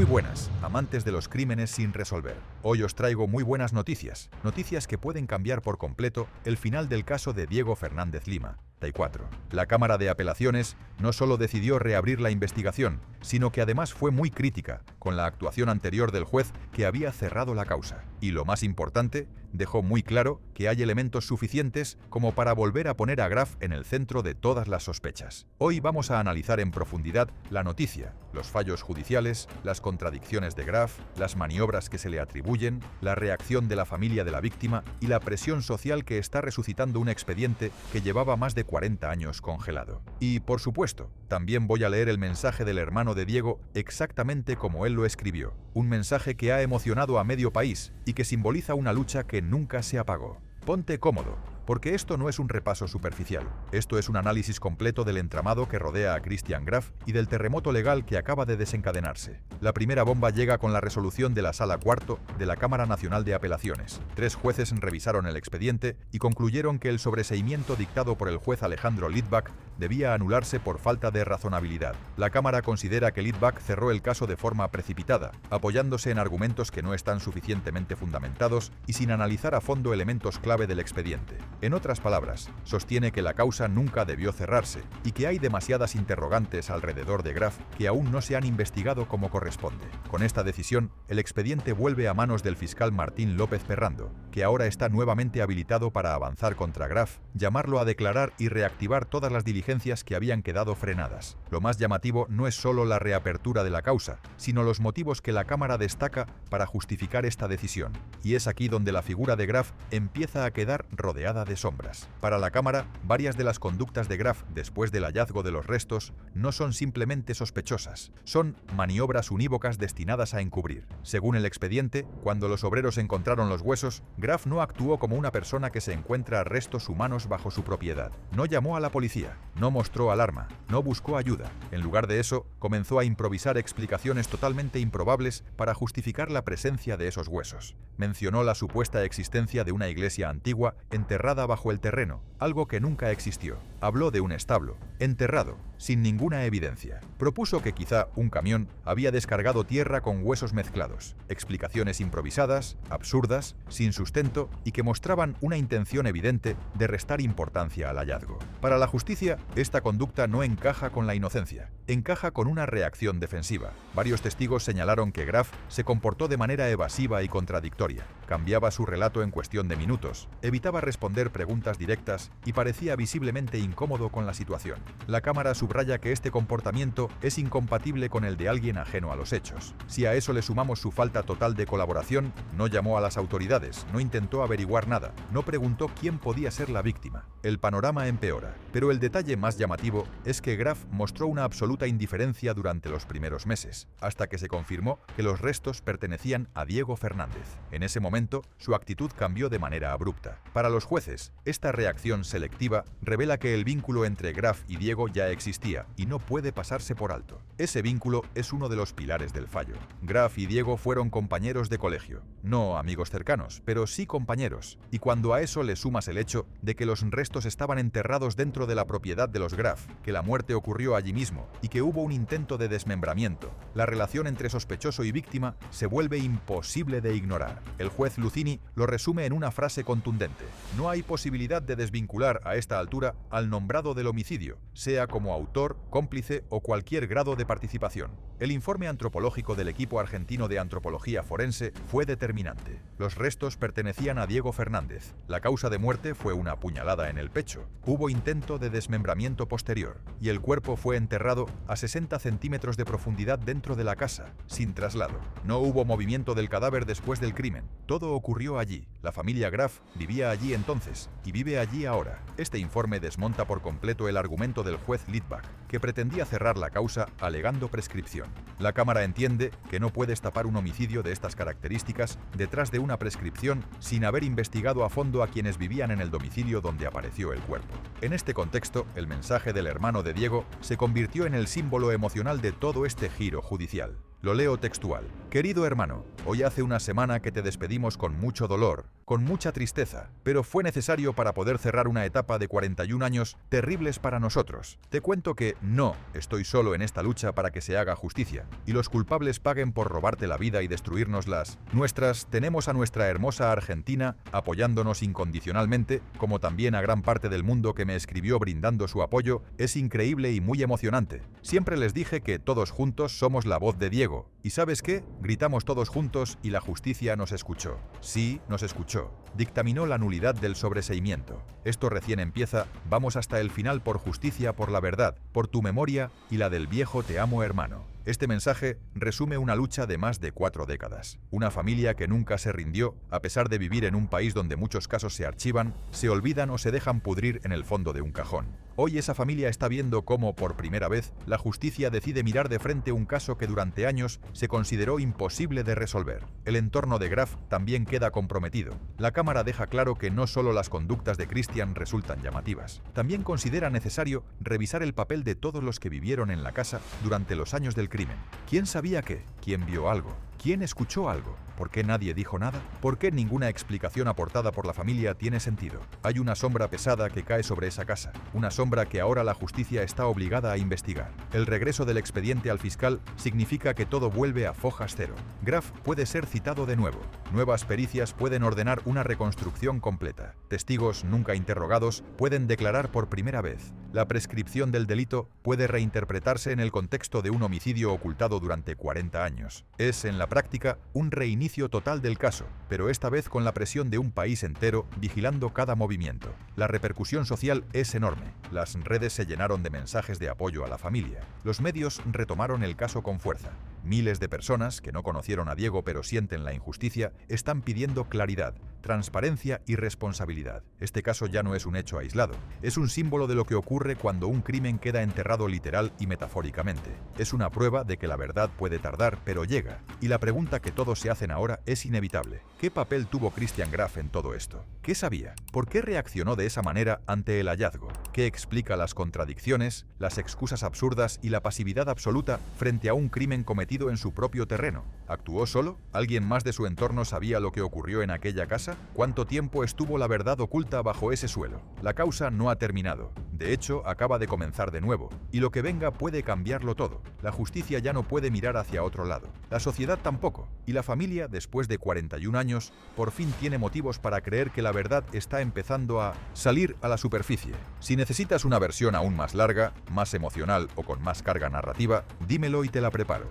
Muy buenas, amantes de los crímenes sin resolver. Hoy os traigo muy buenas noticias, noticias que pueden cambiar por completo el final del caso de Diego Fernández Lima. 4. La Cámara de Apelaciones no solo decidió reabrir la investigación, sino que además fue muy crítica con la actuación anterior del juez que había cerrado la causa. Y lo más importante, dejó muy claro que hay elementos suficientes como para volver a poner a Graf en el centro de todas las sospechas. Hoy vamos a analizar en profundidad la noticia, los fallos judiciales, las contradicciones de Graf, las maniobras que se le atribuyen, la reacción de la familia de la víctima y la presión social que está resucitando un expediente que llevaba más de 40 años congelado. Y, por supuesto, también voy a leer el mensaje del hermano de Diego exactamente como él lo escribió. Un mensaje que ha emocionado a medio país y que simboliza una lucha que nunca se apagó. Ponte cómodo, porque esto no es un repaso superficial. Esto es un análisis completo del entramado que rodea a Christian Graf y del terremoto legal que acaba de desencadenarse. La primera bomba llega con la resolución de la Sala Cuarto de la Cámara Nacional de Apelaciones. 3 jueces revisaron el expediente y concluyeron que el sobreseimiento dictado por el juez Alejandro Litvak debía anularse por falta de razonabilidad. La Cámara considera que Litvak cerró el caso de forma precipitada, apoyándose en argumentos que no están suficientemente fundamentados y sin analizar a fondo elementos clave del expediente. En otras palabras, sostiene que la causa nunca debió cerrarse y que hay demasiadas interrogantes alrededor de Graf que aún no se han investigado como corresponde. Con esta decisión, el expediente vuelve a manos del fiscal Martín López Ferrando, que ahora está nuevamente habilitado para avanzar contra Graf, llamarlo a declarar y reactivar todas las diligencias que habían quedado frenadas. Lo más llamativo no es solo la reapertura de la causa, sino los motivos que la Cámara destaca para justificar esta decisión. Y es aquí donde la figura de Graf empieza a quedar rodeada de sombras. Para la Cámara, varias de las conductas de Graf después del hallazgo de los restos no son simplemente sospechosas, son maniobras unívocas destinadas a encubrir. Según el expediente, cuando los obreros encontraron los huesos, Graf no actuó como una persona que se encuentra restos humanos bajo su propiedad. No llamó a la policía, no mostró alarma, no buscó ayuda. En lugar de eso, comenzó a improvisar explicaciones totalmente improbables para justificar la presencia de esos huesos. Mencionó la supuesta existencia de una iglesia antigua enterrada bajo el terreno, algo que nunca existió. Habló de un establo, enterrado, sin ninguna evidencia. Propuso que quizá un camión había descargado tierra con huesos mezclados. Explicaciones improvisadas, absurdas, sin sustento y que mostraban una intención evidente de restar importancia al hallazgo. Para la justicia, esta conducta no encaja con la inocencia, encaja con una reacción defensiva. Varios testigos señalaron que Graf se comportó de manera evasiva y contradictoria. Cambiaba su relato en cuestión de minutos, evitaba responder preguntas directas y parecía visiblemente incómodo con la situación. La Cámara subraya que este comportamiento es incompatible con el de alguien ajeno a los hechos. Si a eso le sumamos su falta total de colaboración, no llamó a las autoridades, no intentó averiguar nada, no preguntó quién podía ser la víctima. El panorama empeora, pero el detalle más llamativo es que Graf mostró una absoluta indiferencia durante los primeros meses, hasta que se confirmó que los restos pertenecían a Diego Fernández. En ese momento, su actitud cambió de manera abrupta. Para los jueces, esta reacción selectiva revela que el vínculo entre Graf y Diego ya existía y no puede pasarse por alto. Ese vínculo es uno de los pilares del fallo. Graf y Diego fueron compañeros de colegio, no amigos cercanos, pero sí compañeros, y cuando a eso le sumas el hecho de que los restos estaban enterrados dentro de la propiedad de los Graf, que la muerte ocurrió allí mismo y que hubo un intento de desmembramiento, la relación entre sospechoso y víctima se vuelve imposible de ignorar. El juez Lucini lo resume en una frase contundente: no hay posibilidad de desvincular a esta altura al nombrado del homicidio, sea como autor, cómplice o cualquier grado de participación. El informe antropológico del equipo argentino de antropología forense fue determinante. Los restos pertenecían a Diego Fernández. La causa de muerte fue una puñalada en el pecho. Hubo intento de desmembramiento posterior y el cuerpo fue enterrado a 60 centímetros de profundidad dentro de la casa, sin traslado. No hubo movimiento del cadáver después del crimen. Todo ocurrió allí. La familia Graf vivía allí entonces y vive allí ahora. Este informe desmonta por completo el argumento del juez Litvak, que pretendía cerrar la causa alegando prescripción. La Cámara entiende que no puedes tapar un homicidio de estas características detrás de una prescripción sin haber investigado a fondo a quienes vivían en el domicilio donde apareció el cuerpo. En este contexto, el mensaje del hermano de Diego se convirtió en el símbolo emocional de todo este giro judicial. Lo leo textual. Querido hermano, hoy hace una semana que te despedimos con mucho dolor, con mucha tristeza, pero fue necesario para poder cerrar una etapa de 41 años terribles para nosotros. Te cuento que no estoy solo en esta lucha para que se haga justicia, y los culpables paguen por robarte la vida y destruirnos las nuestras. Tenemos a nuestra hermosa Argentina apoyándonos incondicionalmente, como también a gran parte del mundo que me escribió brindando su apoyo. Es increíble y muy emocionante. Siempre les dije que todos juntos somos la voz de Diego. ¿Y sabes qué? Gritamos todos juntos y la justicia nos escuchó. Sí, nos escuchó. Dictaminó la nulidad del sobreseimiento. Esto recién empieza, vamos hasta el final por justicia, por la verdad, por tu memoria y la del viejo te amo hermano. Este mensaje resume una lucha de más de 4 décadas. Una familia que nunca se rindió, a pesar de vivir en un país donde muchos casos se archivan, se olvidan o se dejan pudrir en el fondo de un cajón. Hoy esa familia está viendo cómo, por primera vez, la justicia decide mirar de frente un caso que durante años se consideró imposible de resolver. El entorno de Graf también queda comprometido. La Cámara deja claro que no solo las conductas de Christian resultan llamativas, también considera necesario revisar el papel de todos los que vivieron en la casa durante los años del crimen. ¿Quién sabía qué? ¿Quién vio algo? ¿Quién escuchó algo? ¿Por qué nadie dijo nada? ¿Por qué ninguna explicación aportada por la familia tiene sentido? Hay una sombra pesada que cae sobre esa casa, una sombra que ahora la justicia está obligada a investigar. El regreso del expediente al fiscal significa que todo vuelve a fojas cero. Graf puede ser citado de nuevo. Nuevas pericias pueden ordenar una reconstrucción completa. Testigos nunca interrogados pueden declarar por primera vez. La prescripción del delito puede reinterpretarse en el contexto de un homicidio ocultado durante 40 años. Es, en la práctica, un reinicio total del caso, pero esta vez con la presión de un país entero vigilando cada movimiento. La repercusión social es enorme. Las redes se llenaron de mensajes de apoyo a la familia. Los medios retomaron el caso con fuerza. Miles de personas que no conocieron a Diego pero sienten la injusticia están pidiendo claridad, transparencia y responsabilidad. Este caso ya no es un hecho aislado. Es un símbolo de lo que ocurre cuando un crimen queda enterrado literal y metafóricamente. Es una prueba de que la verdad puede tardar, pero llega. Y la pregunta que todos se hacen ahora es inevitable. ¿Qué papel tuvo Christian Graf en todo esto? ¿Qué sabía? ¿Por qué reaccionó de esa manera ante el hallazgo? ¿Qué explica las contradicciones, las excusas absurdas y la pasividad absoluta frente a un crimen cometido en su propio terreno? ¿Actuó solo? ¿Alguien más de su entorno sabía lo que ocurrió en aquella casa? ¿Cuánto tiempo estuvo la verdad oculta bajo ese suelo? La causa no ha terminado. De hecho, acaba de comenzar de nuevo. Y lo que venga puede cambiarlo todo. La justicia ya no puede mirar hacia otro lado. La sociedad tampoco. Y la familia, después de 41 años, por fin tiene motivos para creer que la verdad está empezando a salir a la superficie. Si necesitas una versión aún más larga, más emocional o con más carga narrativa, dímelo y te la preparo.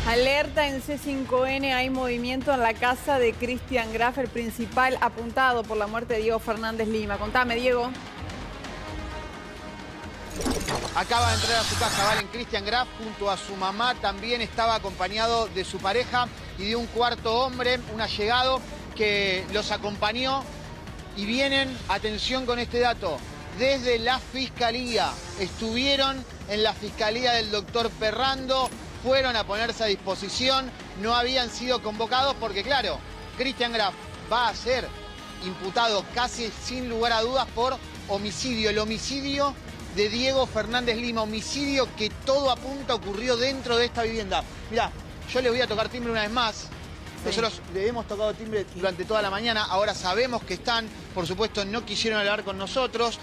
Alerta en C5N, hay movimiento en la casa de Christian Graf, el principal apuntado por la muerte de Diego Fernández Lima. Contame, Diego. Acaba de entrar a su casa Valen Christian Graf junto a su mamá. También estaba acompañado de su pareja y de un cuarto hombre, un allegado que los acompañó. Y vienen, atención con este dato, desde la Fiscalía. Estuvieron en la Fiscalía del doctor Perrando, fueron a ponerse a disposición, no habían sido convocados porque, claro, Christian Graf va a ser imputado casi sin lugar a dudas por homicidio. El homicidio de Diego Fernández Lima, homicidio que todo apunta ocurrió dentro de esta vivienda. Mirá, yo les voy a tocar timbre una vez más. Sí. Nosotros le hemos tocado timbre durante toda la mañana, ahora sabemos que están, por supuesto no quisieron hablar con nosotros.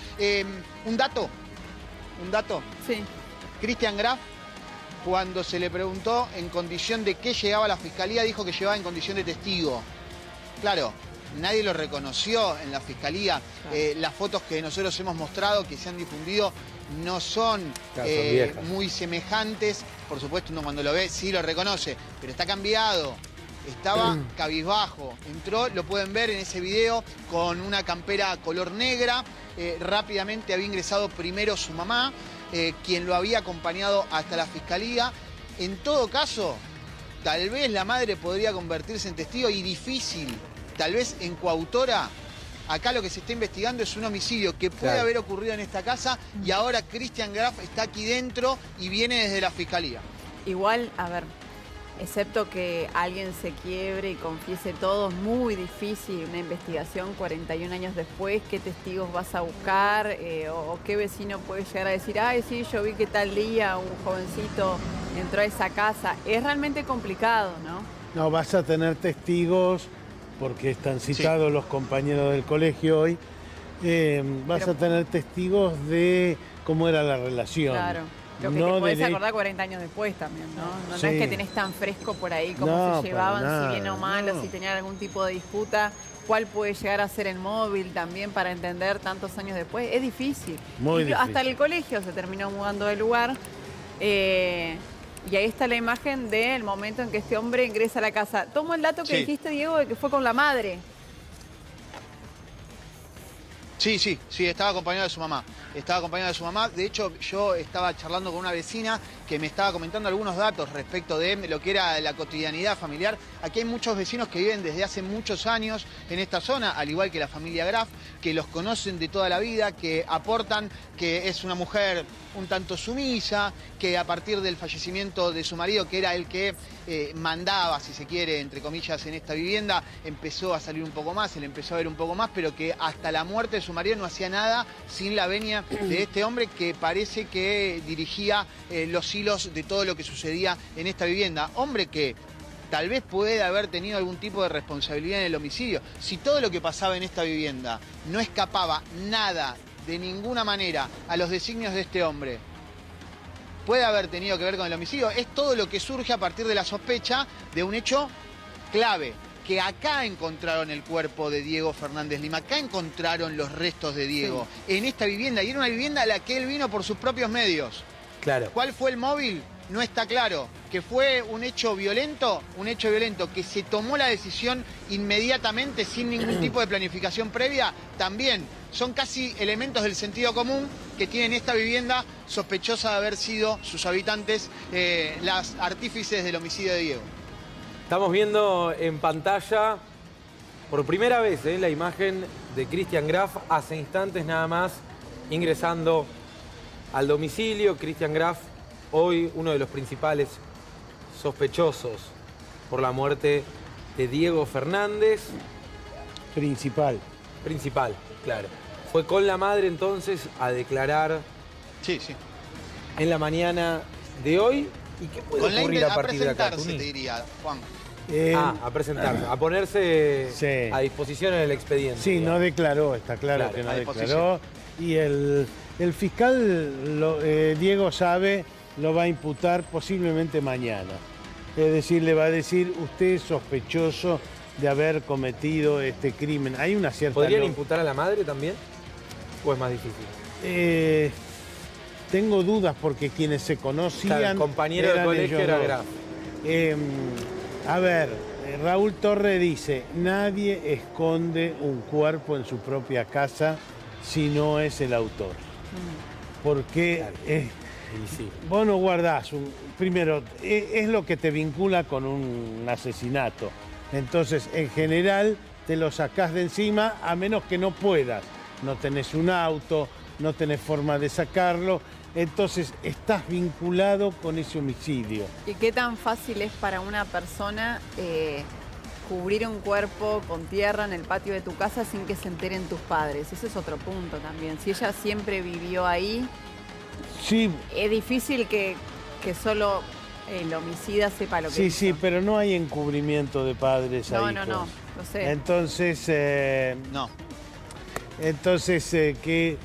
¿Un dato? Sí. Christian Graf, cuando se le preguntó en condición de qué llegaba a la Fiscalía, dijo que llegaba en condición de testigo. Claro, nadie lo reconoció en la Fiscalía. Claro. Las fotos que nosotros hemos mostrado, que se han difundido, no son muy semejantes. Por supuesto, uno cuando lo ve sí lo reconoce, pero está cambiado. Estaba cabizbajo. Entró, lo pueden ver en ese video, con una campera color negra. Rápidamente había ingresado primero su mamá, quien lo había acompañado hasta la Fiscalía. En todo caso, tal vez la madre podría convertirse en testigo y difícil, tal vez en coautora. Acá lo que se está investigando es un homicidio que puede haber ocurrido en esta casa y ahora Christian Graf está aquí dentro y viene desde la Fiscalía. Igual, a ver, excepto que alguien se quiebre y confiese todo, es muy difícil una investigación 41 años después. ¿Qué testigos vas a buscar? O qué vecino puede llegar a decir, ay, sí, yo vi que tal día un jovencito entró a esa casa. Es realmente complicado, ¿no? No, vas a tener testigos, porque están citados los compañeros del colegio hoy, vas a tener testigos de cómo era la relación. Claro. Lo que te podés acordar 40 años después también, ¿no? Sí. No es que tenés tan fresco por ahí cómo se llevaban, si bien o mal, o no. si tenían algún tipo de disputa. ¿Cuál puede llegar a ser el móvil también para entender tantos años después? Es difícil. Muy difícil. Hasta el colegio se terminó mudando de lugar. Y ahí está la imagen del momento en que este hombre ingresa a la casa. Tomo el dato que dijiste, Diego, de que fue con la madre. Sí, estaba acompañado de su mamá. Estaba acompañado de su mamá. De hecho, yo estaba charlando con una vecina que me estaba comentando algunos datos respecto de lo que era la cotidianidad familiar. Aquí hay muchos vecinos que viven desde hace muchos años en esta zona, al igual que la familia Graf, que los conocen de toda la vida, que aportan que es una mujer un tanto sumisa, que a partir del fallecimiento de su marido, que era el que mandaba, si se quiere, entre comillas, en esta vivienda, empezó a salir un poco más, se le empezó a ver un poco más, pero que hasta la muerte de su marido no hacía nada sin la venia de este hombre que parece que dirigía los hilos de todo lo que sucedía en esta vivienda. Hombre que tal vez puede haber tenido algún tipo de responsabilidad en el homicidio. Si todo lo que pasaba en esta vivienda no escapaba nada, de ninguna manera, a los designios de este hombre, puede haber tenido que ver con el homicidio. Es todo lo que surge a partir de la sospecha de un hecho clave, que acá encontraron el cuerpo de Diego Fernández Lima, acá encontraron los restos de Diego, en esta vivienda, y era una vivienda a la que él vino por sus propios medios. Claro. ¿Cuál fue el móvil? No está claro. ¿Que fue un hecho violento? Un hecho violento. ¿Que se tomó la decisión inmediatamente sin ningún tipo de planificación previa? También. Son casi elementos del sentido común que tienen esta vivienda sospechosa de haber sido sus habitantes las artífices del homicidio de Diego. Estamos viendo en pantalla por primera vez la imagen de Christian Graf, hace instantes nada más, ingresando al domicilio. Christian Graf, hoy uno de los principales sospechosos por la muerte de Diego Fernández. Principal, claro. Fue con la madre entonces a declarar en la mañana de hoy. ¿Y qué puede ocurrir a partir de acá? A presentarse, te diría, Juan. A presentarse, a ponerse a disposición en el expediente. Sí, digamos. No declaró, está claro que no declaró. Y el fiscal, Diego sabe, lo va a imputar posiblemente mañana. Es decir, le va a decir, usted es sospechoso de haber cometido este crimen. Hay una cierta... ¿Podrían imputar a la madre también? ¿O es más difícil? Tengo dudas porque quienes se conocían... Claro, el compañero de colegio era Graf. A ver, Raúl Torre dice, nadie esconde un cuerpo en su propia casa si no es el autor. Porque vos no guardás primero, es lo que te vincula con un asesinato. Entonces, en general, te lo sacás de encima a menos que no puedas. No tenés un auto, no tenés forma de sacarlo. Entonces, estás vinculado con ese homicidio. ¿Y qué tan fácil es para una persona cubrir un cuerpo con tierra en el patio de tu casa sin que se enteren tus padres? Ese es otro punto también. Si ella siempre vivió ahí, es difícil que solo el homicida sepa lo que hizo. Sí, pero no hay encubrimiento de padres a hijos. No, lo sé. Entonces, no. Entonces, que...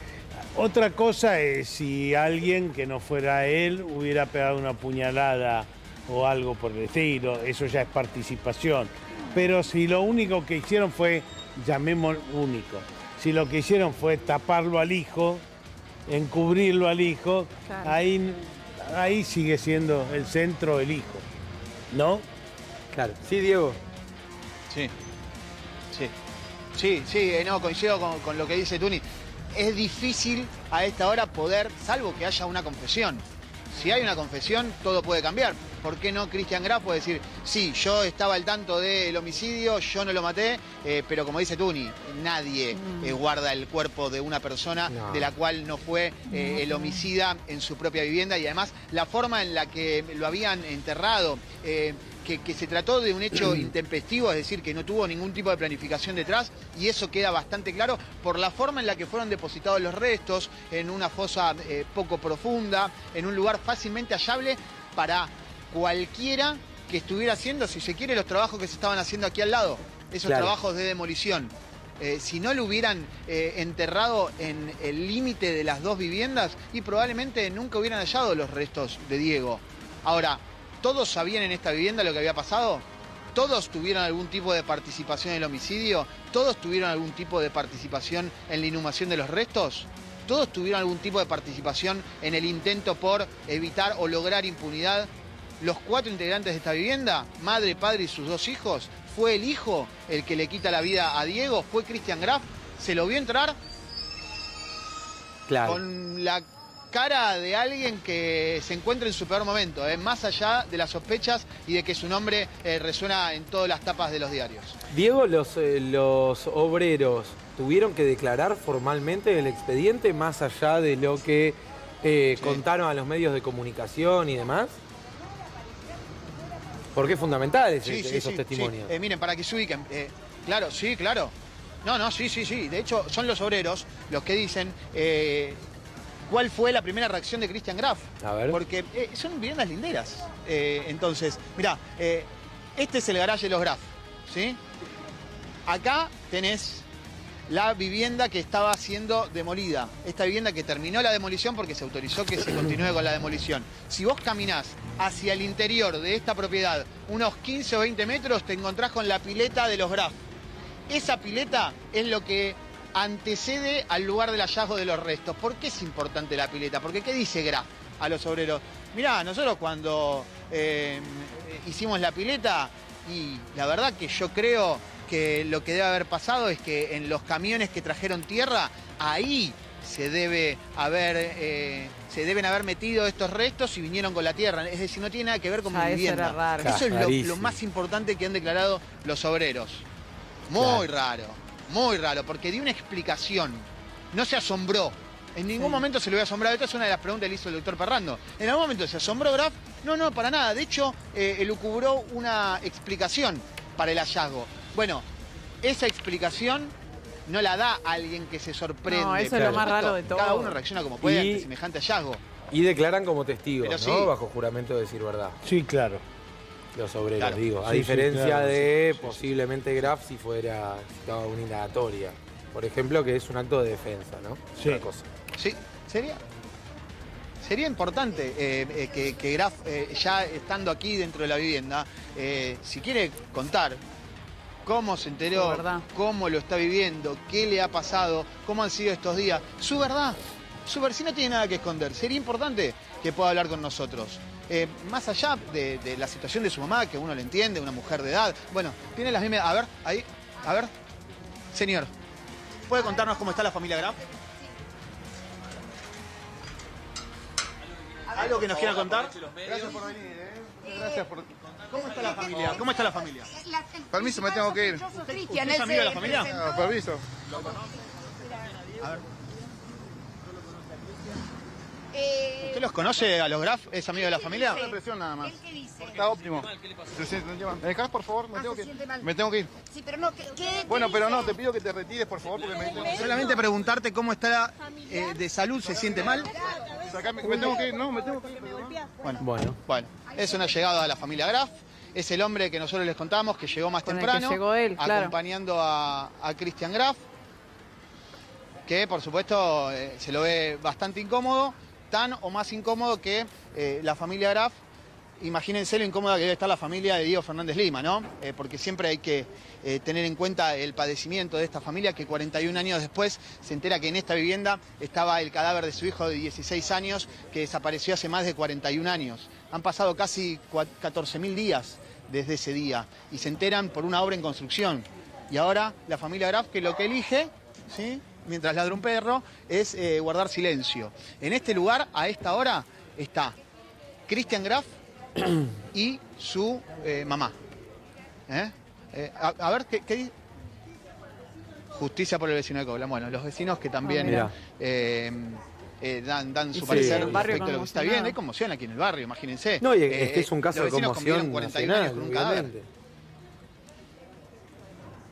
Otra cosa es si alguien que no fuera él hubiera pegado una puñalada o algo por el estilo, eso ya es participación. Pero si lo único que hicieron fue, llamémoslo único, si lo que hicieron fue taparlo al hijo, encubrirlo al hijo, claro, ahí sigue siendo el centro el hijo, ¿no? Claro. Sí, Diego. No, coincido con lo que dice Tuni. Es difícil a esta hora poder, salvo que haya una confesión. Si hay una confesión, todo puede cambiar. ¿Por qué no Christian Graf puede decir, sí, yo estaba al tanto del homicidio, yo no lo maté, pero como dice Tuni, nadie guarda el cuerpo de una persona de la cual no fue el homicida en su propia vivienda, y además la forma en la que lo habían enterrado, que se trató de un hecho intempestivo, es decir, que no tuvo ningún tipo de planificación detrás, y eso queda bastante claro por la forma en la que fueron depositados los restos, en una fosa poco profunda, en un lugar fácilmente hallable para cualquiera que estuviera haciendo, si se quiere, los trabajos que se estaban haciendo aquí al lado, esos trabajos de demolición. Si no lo hubieran enterrado en el límite de las dos viviendas, y probablemente nunca hubieran hallado los restos de Diego. Ahora, ¿todos sabían en esta vivienda lo que había pasado? ¿Todos tuvieron algún tipo de participación en el homicidio? ¿Todos tuvieron algún tipo de participación en la inhumación de los restos? ¿Todos tuvieron algún tipo de participación en el intento por evitar o lograr impunidad? Los 4 integrantes de esta vivienda, madre, padre y sus 2 hijos, ¿fue el hijo el que le quita la vida a Diego? ¿Fue Christian Graf? ¿Se lo vio entrar? Claro. Con la cara de alguien que se encuentra en su peor momento, más allá de las sospechas y de que su nombre resuena en todas las tapas de los diarios. Diego, los obreros tuvieron que declarar formalmente el expediente más allá de lo que contaron a los medios de comunicación y demás. Porque es fundamental esos testimonios. Sí. Miren, para que se ubiquen. Claro, sí, claro. No, sí. De hecho, son los obreros los que dicen cuál fue la primera reacción de Christian Graf. A ver. Porque son viviendas linderas. Entonces, mirá, este es el garaje de los Graf, ¿sí? Acá tenés la vivienda que estaba siendo demolida. Esta vivienda que terminó la demolición porque se autorizó que se continúe con la demolición. Si vos caminás hacia el interior de esta propiedad unos 15 o 20 metros, te encontrás con la pileta de los Graf. Esa pileta es lo que antecede al lugar del hallazgo de los restos. ¿Por qué es importante la pileta? Porque ¿qué dice Graf a los obreros? Mirá, nosotros cuando hicimos la pileta, y la verdad que yo creo que lo que debe haber pasado es que en los camiones que trajeron tierra, ahí se deben haber metido estos restos y vinieron con la tierra. Es decir, no tiene nada que ver con mi vivienda. Eso era raro. Eso es lo más importante que han declarado los obreros. Muy raro, porque dio una explicación. No se asombró. En ningún momento se le había asombrado. Esta es una de las preguntas que le hizo el doctor Parrando. ¿En algún momento se asombró Graf? No, para nada. De hecho, elucubró una explicación para el hallazgo. Bueno, esa explicación no la da alguien que se sorprende. No, eso es lo más raro de todo. Cada uno reacciona como puede ante semejante hallazgo. Y declaran como testigos, Pero ¿no? sí. Bajo juramento de decir verdad. Sí, claro. Los obreros, Claro. digo. A Sí, diferencia claro, de sí. posiblemente Graf si estaba una indagatoria. Por ejemplo, que es un acto de defensa, ¿no? Sí. Otra cosa. Sí, sería importante que Graf, ya estando aquí dentro de la vivienda, si quiere contar cómo se enteró, Su verdad. cómo lo está viviendo, qué le ha pasado, cómo han sido estos días, su verdad. Si no tiene nada que esconder, sería importante que pueda hablar con nosotros. Más allá de la situación de su mamá, que uno le entiende, una mujer de edad. Bueno, tiene las mismas... A ver, ahí, a ver. Señor, ¿puede contarnos cómo está la familia Graf? ¿Algo que nos quiera contar? Gracias por venir, Gracias por... ¿Cómo está la familia? ¿Cómo está la familia? Permiso, me tengo que ir. ¿Usted es amigo de la familia? Ah, permiso. A ver. ¿Usted los conoce a los Graf? ¿Es amigo de la familia? Una impresión nada más. ¿Él qué dice? Está óptimo. ¿Me dejás, por favor? Se siente mal. Me tengo que ir. Sí, pero no, ¿qué Bueno, pero dice? no, te pido que te retires, por favor, porque me tengo que ir. Solamente preguntarte cómo está de salud, ¿se siente mal? Sacame, me tengo que ir, no, me tengo que ir. Bueno. Bueno, es una llegada a la familia Graf. Es el hombre que nosotros les contamos que llegó más Con el que temprano, llegó él, claro. acompañando a Christian Graf, que por supuesto se lo ve bastante incómodo, tan o más incómodo que la familia Graf. Imagínense lo incómoda que debe estar la familia de Diego Fernández Lima, ¿no? Porque siempre hay que tener en cuenta el padecimiento de esta familia, que 41 años después se entera que en esta vivienda estaba el cadáver de su hijo de 16 años, que desapareció hace más de 41 años. Han pasado casi 14.000 días desde ese día y se enteran por una obra en construcción. Y ahora la familia Graf, que lo que elige, ¿sí?, mientras ladra un perro, es guardar silencio. En este lugar, a esta hora, está Christian Graf y su mamá. A ver, ¿qué dice? Justicia por el vecino de Coblan. Bueno, los vecinos que también dan su Sí, parecer el barrio respecto a lo que está conmocionado. bien. Hay conmoción aquí en el barrio, imagínense. No, y es que es un caso los de vecinos conmoción convivieron 41 años nacional, con un cadáver. obviamente.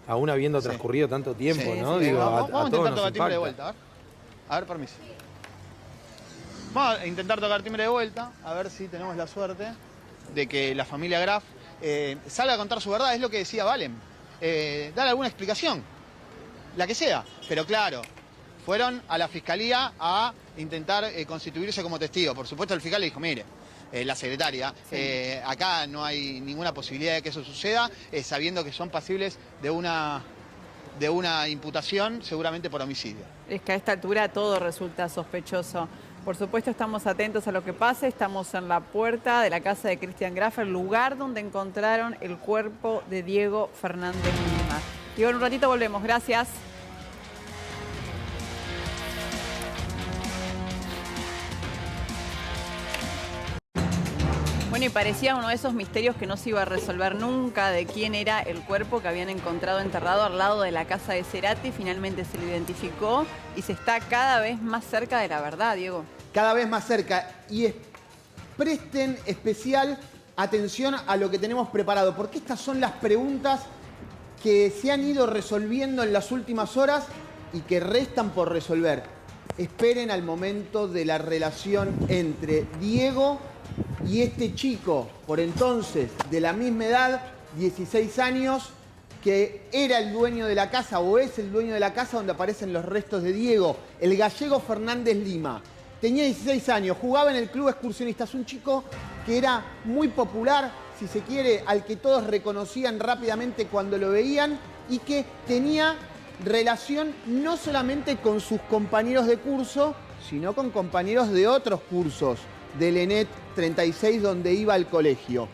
Aún habiendo transcurrido tanto tiempo, Sí, ¿no? sí. Digo, Vamos a a todos intentar nos tocar timbre de impacta. vuelta. A ver, permiso. Vamos a intentar tocar timbre de vuelta, a ver si tenemos la suerte de que la familia Graf salga a contar su verdad. Es lo que decía Valen. Dar alguna explicación, la que sea. Pero claro, fueron a la fiscalía a intentar constituirse como testigo. Por supuesto, el fiscal le dijo, mire, la secretaria, acá no hay ninguna posibilidad de que eso suceda, sabiendo que son pasibles de una imputación, seguramente por homicidio. Es que a esta altura todo resulta sospechoso. Por supuesto, estamos atentos a lo que pase. Estamos en la puerta de la casa de Cristian Graf, el lugar donde encontraron el cuerpo de Diego Fernández Lima. Diego, en un ratito volvemos. Gracias. Bueno, y parecía uno de esos misterios que no se iba a resolver nunca, de quién era el cuerpo que habían encontrado enterrado al lado de la casa de Cerati. Finalmente se lo identificó y se está cada vez más cerca de la verdad, Diego. Cada vez más cerca. Y presten especial atención a lo que tenemos preparado, porque estas son las preguntas que se han ido resolviendo en las últimas horas y que restan por resolver. Esperen al momento de la relación entre Diego y este chico, por entonces de la misma edad, 16 años, que era el dueño de la casa o es el dueño de la casa donde aparecen los restos de Diego, el gallego Fernández Lima. Tenía 16 años, jugaba en el club excursionistas, un chico que era muy popular, si se quiere, al que todos reconocían rápidamente cuando lo veían y que tenía relación no solamente con sus compañeros de curso, sino con compañeros de otros cursos del ENET 36 donde iba al colegio.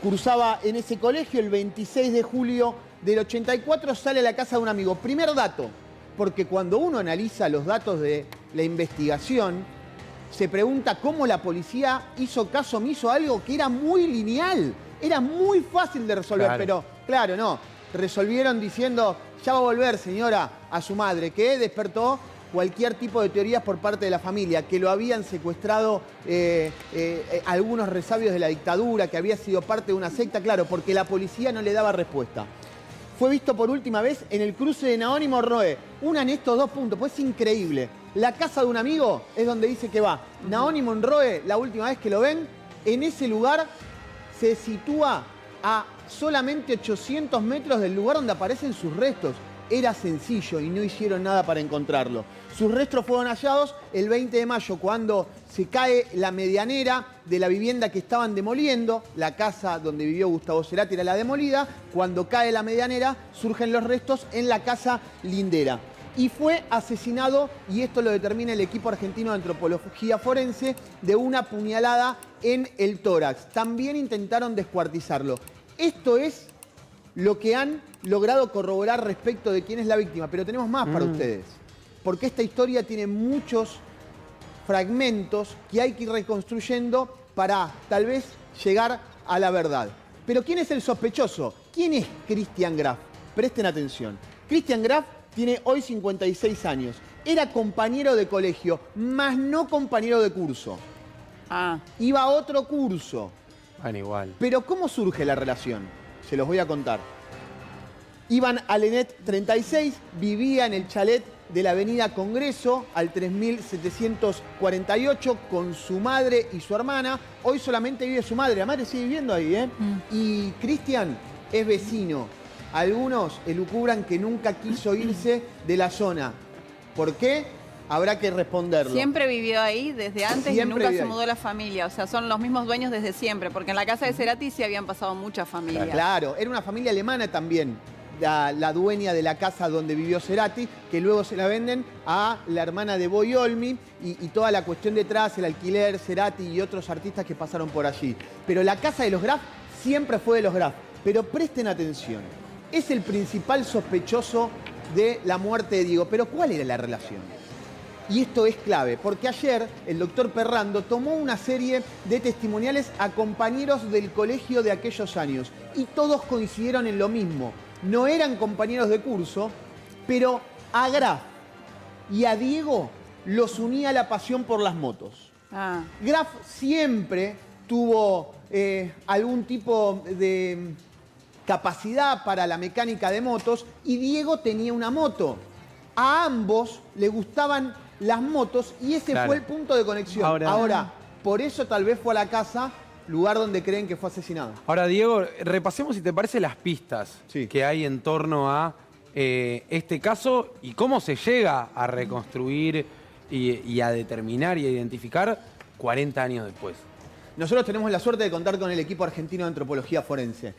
Cursaba en ese colegio. El 26 de julio del 84 sale a la casa de un amigo. Primer dato, porque cuando uno analiza los datos de la investigación, se pregunta cómo la policía hizo caso omiso a algo que era muy lineal, era muy fácil de resolver, Claro. pero claro, no. Resolvieron diciendo, ya va a volver, señora, a su madre, que despertó cualquier tipo de teorías por parte de la familia, que lo habían secuestrado algunos resabios de la dictadura, que había sido parte de una secta, claro, porque la policía no le daba respuesta. Fue visto por última vez en el cruce de Naón y Monroe. Unan estos dos puntos, pues es increíble. La casa de un amigo es donde dice que va. Naón y Monroe, la última vez que lo ven, en ese lugar se sitúa a solamente 800 metros del lugar donde aparecen sus restos. Era sencillo y no hicieron nada para encontrarlo. Sus restos fueron hallados el 20 de mayo, cuando se cae la medianera de la vivienda que estaban demoliendo. La casa donde vivió Gustavo Cerati era la demolida. Cuando cae la medianera, surgen los restos en la casa lindera. Y fue asesinado, y esto lo determina el equipo argentino de antropología forense, de una puñalada en el tórax. También intentaron descuartizarlo. Esto es lo que han logrado corroborar respecto de quién es la víctima. Pero tenemos más para ustedes, porque esta historia tiene muchos fragmentos que hay que ir reconstruyendo para tal vez llegar a la verdad. Pero ¿quién es el sospechoso? ¿Quién es Cristian Graf? Presten atención. Cristian Graf tiene hoy 56 años. Era compañero de colegio, más no compañero de curso. Ah, Iba a otro curso. Bueno, igual. Pero ¿cómo surge la relación? Se los voy a contar. Iban al ENET 36, vivía en el chalet de la avenida Congreso, al 3748, con su madre y su hermana. Hoy solamente vive su madre, la madre sigue viviendo ahí, ¿eh? Y Cristian es vecino. Algunos elucubran que nunca quiso irse de la zona. ¿Por qué? Habrá que responderlo. siempre vivió ahí desde antes y Siempre nunca vivió se ahí. mudó la familia. O sea, son los mismos dueños desde siempre, porque en la casa de Cerati sí habían pasado muchas familias. Claro, era una familia alemana también, la dueña de la casa donde vivió Cerati, que luego se la venden a la hermana de Boy Olmi y toda la cuestión detrás, el alquiler, Cerati y otros artistas que pasaron por allí. Pero la casa de los Graf siempre fue de los Graf. Pero presten atención, es el principal sospechoso de la muerte de Diego. Pero ¿cuál era la relación? Y esto es clave, porque ayer el doctor Perrando tomó una serie de testimoniales a compañeros del colegio de aquellos años y todos coincidieron en lo mismo. No eran compañeros de curso, pero a Graf y a Diego los unía la pasión por las motos. Ah, Graf siempre tuvo algún tipo de capacidad para la mecánica de motos y Diego tenía una moto. A ambos le gustaban las motos y ese Claro. fue el punto de conexión. Ahora, por eso tal vez fue a la casa, lugar donde creen que fue asesinado. Ahora, Diego, repasemos si te parece las pistas Sí. que hay en torno a este caso y cómo se llega a reconstruir y a determinar y a identificar 40 años después. Nosotros tenemos la suerte de contar con el equipo argentino de antropología forense.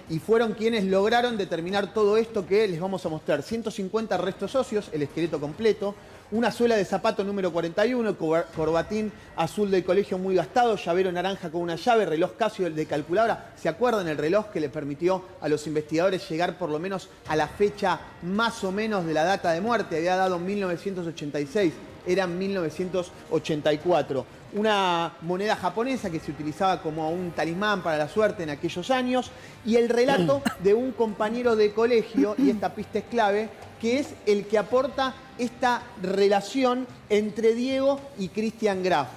Y fueron quienes lograron determinar todo esto que les vamos a mostrar. 150 restos óseos, el esqueleto completo, una suela de zapato número 41, corbatín azul del colegio muy gastado, llavero naranja con una llave, reloj Casio de calculadora. ¿Se acuerdan el reloj que le permitió a los investigadores llegar por lo menos a la fecha más o menos de la data de muerte? Había dado 1986, era 1984. Una moneda japonesa que se utilizaba como un talismán para la suerte en aquellos años, y el relato de un compañero de colegio, y esta pista es clave, que es el que aporta esta relación entre Diego y Christian Graf.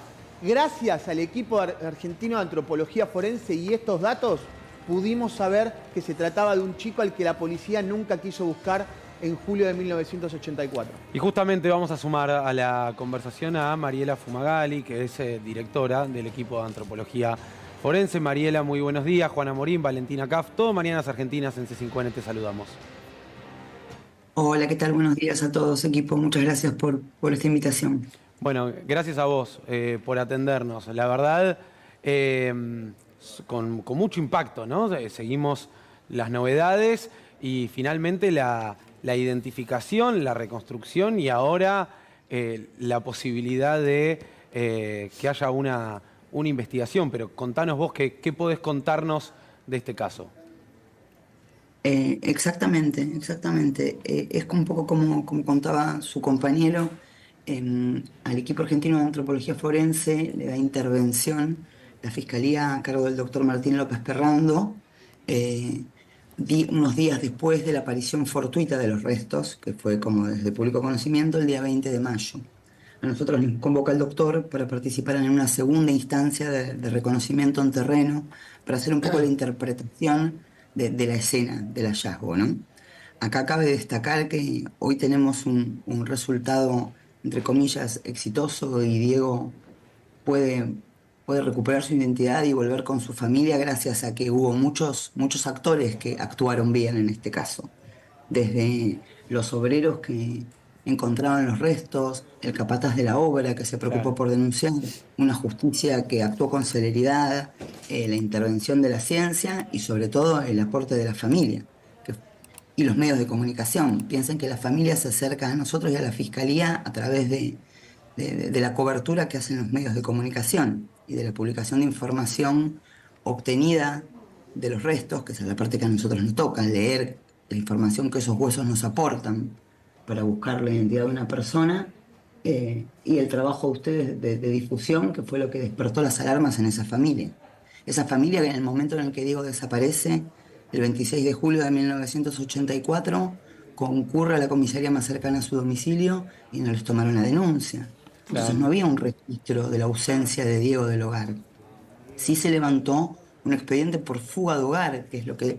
Gracias al equipo argentino de antropología forense y estos datos, pudimos saber que se trataba de un chico al que la policía nunca quiso buscar en julio de 1984. Y justamente vamos a sumar a la conversación a Mariela Fumagalli, que es directora del equipo de antropología forense. Mariela, muy buenos días. Juana Morín, Valentina Caff, todo Marianas Argentinas en C5N, te saludamos. Hola, ¿qué tal? Buenos días a todos, equipo. Muchas gracias por esta invitación. Bueno, gracias a vos por atendernos. La verdad, con mucho impacto, ¿no? Seguimos las novedades y finalmente la identificación, la reconstrucción y ahora la posibilidad de que haya una investigación. Pero contanos vos, ¿qué podés contarnos de este caso? Exactamente. Es un poco como contaba su compañero, al equipo argentino de antropología forense le da intervención la Fiscalía a cargo del doctor Martín López Perrando, unos días después de la aparición fortuita de los restos, que fue como desde público conocimiento el día 20 de mayo. A nosotros nos convoca el doctor para participar en una segunda instancia de reconocimiento en terreno, para hacer un poco la interpretación de la escena del hallazgo, ¿no? Acá cabe destacar que hoy tenemos un resultado, entre comillas, exitoso y Diego puede recuperar su identidad y volver con su familia gracias a que hubo muchos actores que actuaron bien en este caso. Desde los obreros que encontraban los restos, el capataz de la obra que se preocupó por denunciar, una justicia que actuó con celeridad, la intervención de la ciencia y sobre todo el aporte de la familia y los medios de comunicación. Piensen que la familia se acerca a nosotros y a la Fiscalía a través de la cobertura que hacen los medios de comunicación y de la publicación de información obtenida de los restos, que es la parte que a nosotros nos toca, leer la información que esos huesos nos aportan para buscar la identidad de una persona, y el trabajo de ustedes de difusión, que fue lo que despertó las alarmas en esa familia. Esa familia que en el momento en el que Diego desaparece, el 26 de julio de 1984, concurre a la comisaría más cercana a su domicilio y no les tomaron la denuncia. Entonces no había un registro de la ausencia de Diego del hogar. Sí se levantó un expediente por fuga de hogar, que es lo que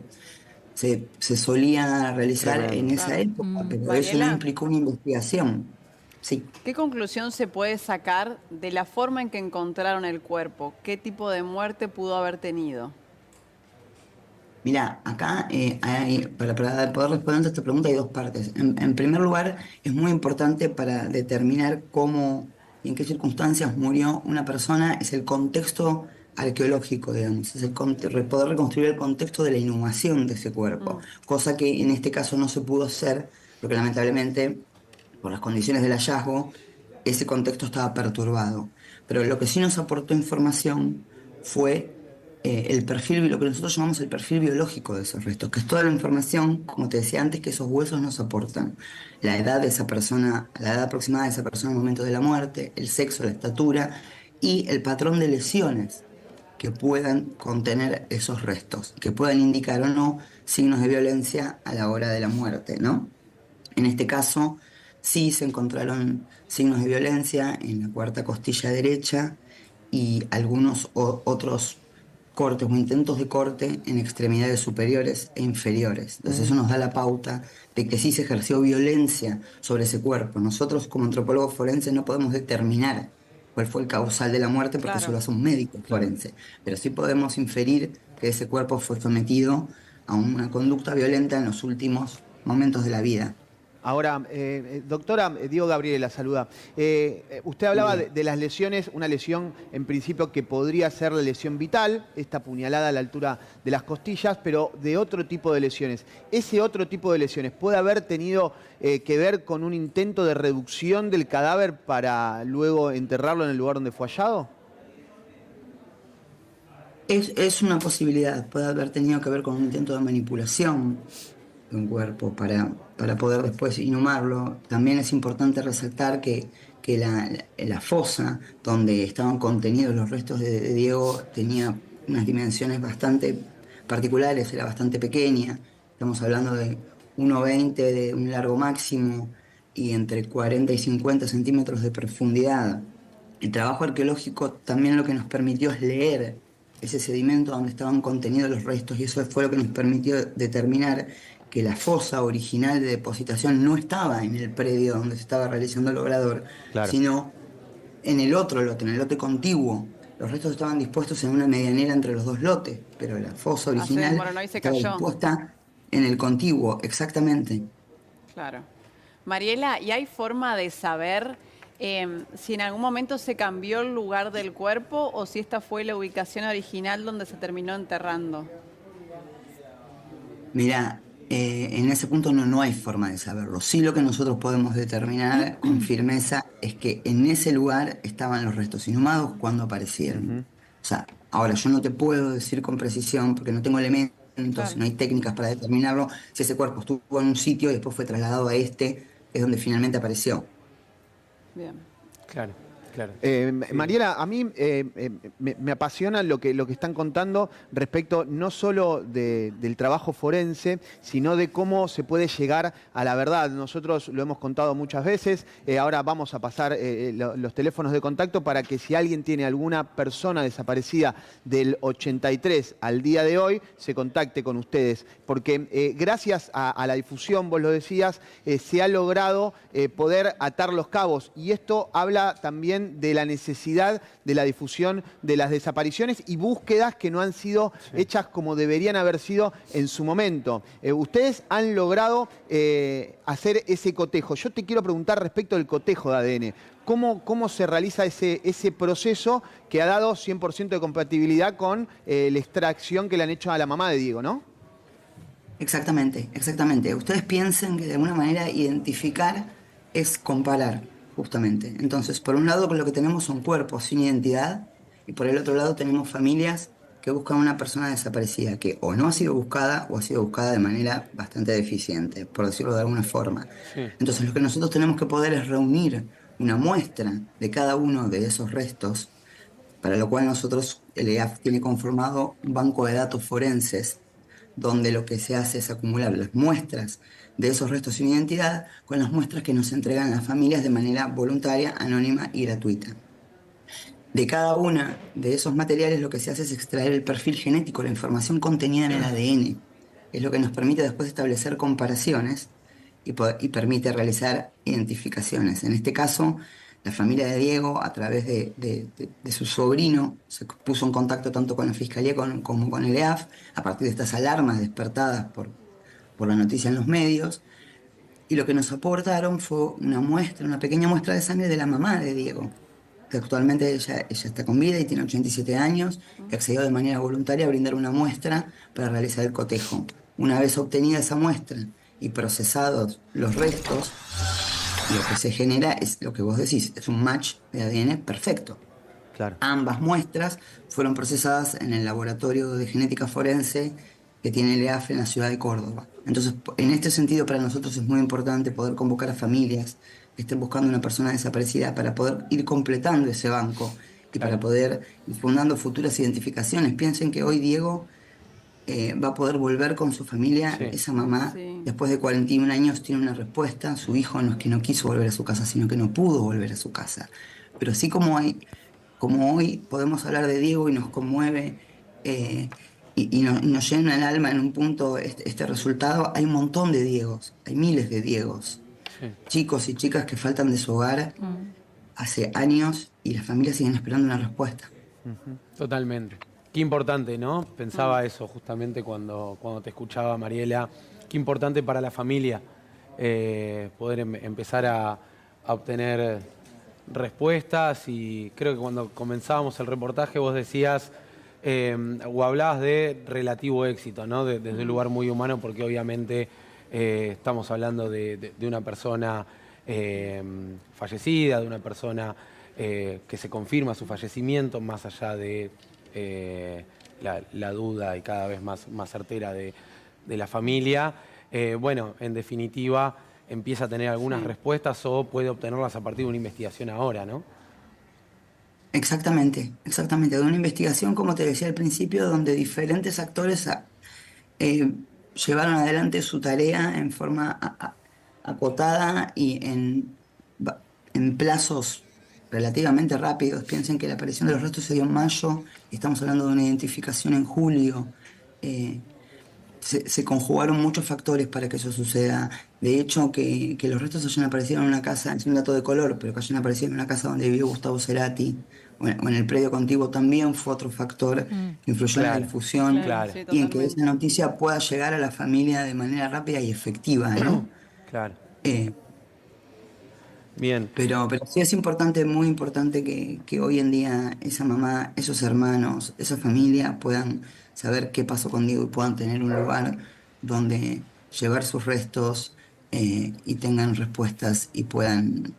se solía realizar en esa época, pero eso no implicó una investigación. Sí. ¿Qué conclusión se puede sacar de la forma en que encontraron el cuerpo? ¿Qué tipo de muerte pudo haber tenido? Mirá, acá para poder responder a esta pregunta hay dos partes. En primer lugar, es muy importante para determinar cómo y en qué circunstancias murió una persona, es el contexto arqueológico, digamos, es poder reconstruir el contexto de la inhumación de ese cuerpo, cosa que en este caso no se pudo hacer, porque lamentablemente, por las condiciones del hallazgo, ese contexto estaba perturbado. Pero lo que sí nos aportó información fue el perfil, lo que nosotros llamamos el perfil biológico de esos restos, que es toda la información, como te decía antes, que esos huesos nos aportan. La edad de esa persona, la edad aproximada de esa persona al momento de la muerte, el sexo, la estatura y el patrón de lesiones que puedan contener esos restos, que puedan indicar o no signos de violencia a la hora de la muerte, ¿no? En este caso, Sí se encontraron signos de violencia en la cuarta costilla derecha y algunos otros cortes o intentos de corte en extremidades superiores e inferiores. Entonces eso nos da la pauta de que sí se ejerció violencia sobre ese cuerpo. Nosotros como antropólogos forenses no podemos determinar cuál fue el causal de la muerte porque Claro. eso lo hace un médico forense, pero sí podemos inferir que ese cuerpo fue sometido a una conducta violenta en los últimos momentos de la vida. Ahora, doctora, Diego Gabriel la saluda. Usted hablaba de las lesiones, una lesión en principio que podría ser la lesión vital, esta puñalada a la altura de las costillas, pero de otro tipo de lesiones. ¿Ese otro tipo de lesiones puede haber tenido que ver con un intento de reducción del cadáver para luego enterrarlo en el lugar donde fue hallado? Es una posibilidad, puede haber tenido que ver con un intento de manipulación de un cuerpo para poder después inhumarlo. También es importante resaltar que la fosa donde estaban contenidos los restos de Diego tenía unas dimensiones bastante particulares, era bastante pequeña. Estamos hablando de 1,20 de un largo máximo y entre 40 y 50 centímetros de profundidad. El trabajo arqueológico también lo que nos permitió es leer ese sedimento donde estaban contenidos los restos y eso fue lo que nos permitió determinar que la fosa original de depositación no estaba en el predio donde se estaba realizando el obrador, Claro. sino en el otro lote, en el lote contiguo. Los restos estaban dispuestos en una medianera entre los dos lotes, pero la fosa original desmoronó y se estaba cayó. dispuesta en el contiguo, exactamente. Claro. Mariela, ¿y hay forma de saber si en algún momento se cambió el lugar del cuerpo o si esta fue la ubicación original donde se terminó enterrando? Mira, en ese punto no hay forma de saberlo. Sí, lo que nosotros podemos determinar con firmeza es que en ese lugar estaban los restos inhumados cuando aparecieron. O sea, ahora yo no te puedo decir con precisión porque no tengo elementos, Claro. no hay técnicas para determinarlo, si ese cuerpo estuvo en un sitio y después fue trasladado a este, es donde finalmente apareció. Bien. Claro, claro. Mariela, a mí me apasiona lo que están contando respecto no solo del trabajo forense, sino de cómo se puede llegar a la verdad. Nosotros lo hemos contado muchas veces, ahora vamos a pasar los teléfonos de contacto para que si alguien tiene alguna persona desaparecida del 83 al día de hoy, se contacte con ustedes. Porque gracias a la difusión, vos lo decías, se ha logrado poder atar los cabos. Y esto habla también de la necesidad de la difusión de las desapariciones y búsquedas que no han sido hechas como deberían haber sido en su momento. Ustedes han logrado hacer ese cotejo. Yo te quiero preguntar respecto del cotejo de ADN. ¿Cómo se realiza ese proceso que ha dado 100% de compatibilidad con la extracción que le han hecho a la mamá de Diego, ¿no? Exactamente, exactamente. Ustedes piensen que de alguna manera identificar es comparar, justamente. Entonces, por un lado lo que tenemos son cuerpos sin identidad y por el otro lado tenemos familias que buscan una persona desaparecida que o no ha sido buscada o ha sido buscada de manera bastante deficiente, por decirlo de alguna forma. Sí. Entonces, lo que nosotros tenemos que poder es reunir una muestra de cada uno de esos restos, para lo cual nosotros, el EAF tiene conformado un banco de datos forenses donde lo que se hace es acumular las muestras de esos restos sin identidad con las muestras que nos entregan las familias de manera voluntaria, anónima y gratuita. De cada una de esos materiales lo que se hace es extraer el perfil genético, la información contenida en el ADN. Es lo que nos permite después establecer comparaciones y permite realizar identificaciones. En este caso, la familia de Diego, a través de su sobrino, se puso en contacto tanto con la Fiscalía como con el EAF, a partir de estas alarmas despertadas por la noticia en los medios, y lo que nos aportaron fue una pequeña muestra de sangre de la mamá de Diego, que actualmente ella está con vida y tiene 87 años, y accedió de manera voluntaria a brindar una muestra para realizar el cotejo. Una vez obtenida esa muestra y procesados los restos, lo que se genera es lo que vos decís, es un match de ADN perfecto. Claro. Ambas muestras fueron procesadas en el laboratorio de genética forense que tiene el EAF en la ciudad de Córdoba. Entonces, en este sentido, para nosotros es muy importante poder convocar a familias que estén buscando una persona desaparecida para poder ir completando ese banco y para poder ir fundando futuras identificaciones. Piensen que hoy Diego va a poder volver con su familia. Sí. Esa mamá, Sí. después de 41 años, tiene una respuesta. Su hijo no es que no quiso volver a su casa, sino que no pudo volver a su casa. Pero así como hoy podemos hablar de Diego y nos conmueve y nos llena el alma en un punto este resultado, hay un montón de Diegos, hay miles de Diegos, Sí. chicos y chicas que faltan de su hogar hace años y las familias siguen esperando una respuesta. Totalmente. Qué importante, ¿no? Pensaba eso justamente cuando te escuchaba, Mariela. Qué importante para la familia poder empezar a obtener respuestas. Y creo que cuando comenzábamos el reportaje vos decías o hablabas de relativo éxito, ¿no? Desde un lugar muy humano, porque obviamente estamos hablando de una persona fallecida, de una persona que se confirma su fallecimiento, más allá de la duda y cada vez más certera de la familia. Bueno, en definitiva, empieza a tener algunas respuestas o puede obtenerlas a partir de una investigación ahora, ¿no? Exactamente, exactamente. De una investigación, como te decía al principio, donde diferentes actores llevaron adelante su tarea en forma acotada y en plazos relativamente rápidos. Piensen que la aparición de los restos se dio en mayo y estamos hablando de una identificación en julio. Se conjugaron muchos factores para que eso suceda. De hecho, que los restos hayan aparecido en una casa, es un dato de color, pero que hayan aparecido en una casa donde vivió Gustavo Cerati o en el predio contiguo también fue otro factor que influyó en la Claro, difusión claro. Sí, y en que totalmente. esa noticia pueda llegar a la familia de manera rápida y efectiva, ¿no? Claro. Eh, Bien. pero sí es importante, muy importante que hoy en día esa mamá, esos hermanos, esa familia puedan saber qué pasó con Diego y puedan tener un lugar donde llevar sus restos y tengan respuestas y puedan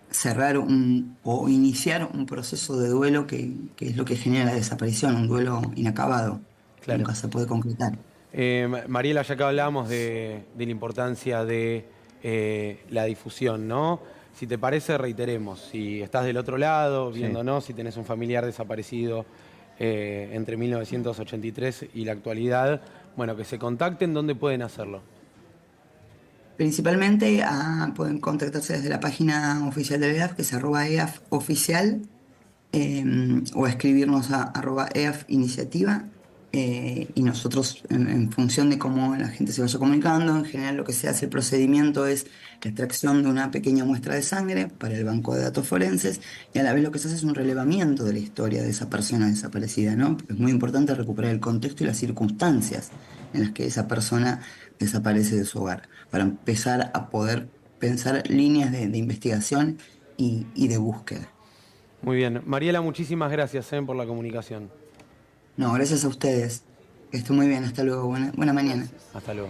cerrar o iniciar un proceso de duelo que es lo que genera la desaparición, un duelo inacabado, que Claro. nunca se puede concretar. Mariela, ya que hablábamos de la importancia de la difusión, ¿no? Si te parece, reiteremos, si estás del otro lado, viéndonos, si tenés un familiar desaparecido entre 1983 y la actualidad, bueno, que se contacten, ¿dónde pueden hacerlo? Principalmente pueden contactarse desde la página oficial del EAF, que es @EAFoficial, o escribirnos a @EAFiniciativa. Y nosotros, en función de cómo la gente se vaya comunicando, en general lo que se hace, el procedimiento es la extracción de una pequeña muestra de sangre para el banco de datos forenses y a la vez lo que se hace es un relevamiento de la historia de esa persona desaparecida, ¿no? Porque es muy importante recuperar el contexto y las circunstancias en las que esa persona desaparece de su hogar, para empezar a poder pensar líneas de investigación y de búsqueda. Muy bien. Mariela, muchísimas gracias por la comunicación. No, gracias a ustedes. Que estén muy bien, hasta luego, buena mañana. Hasta luego.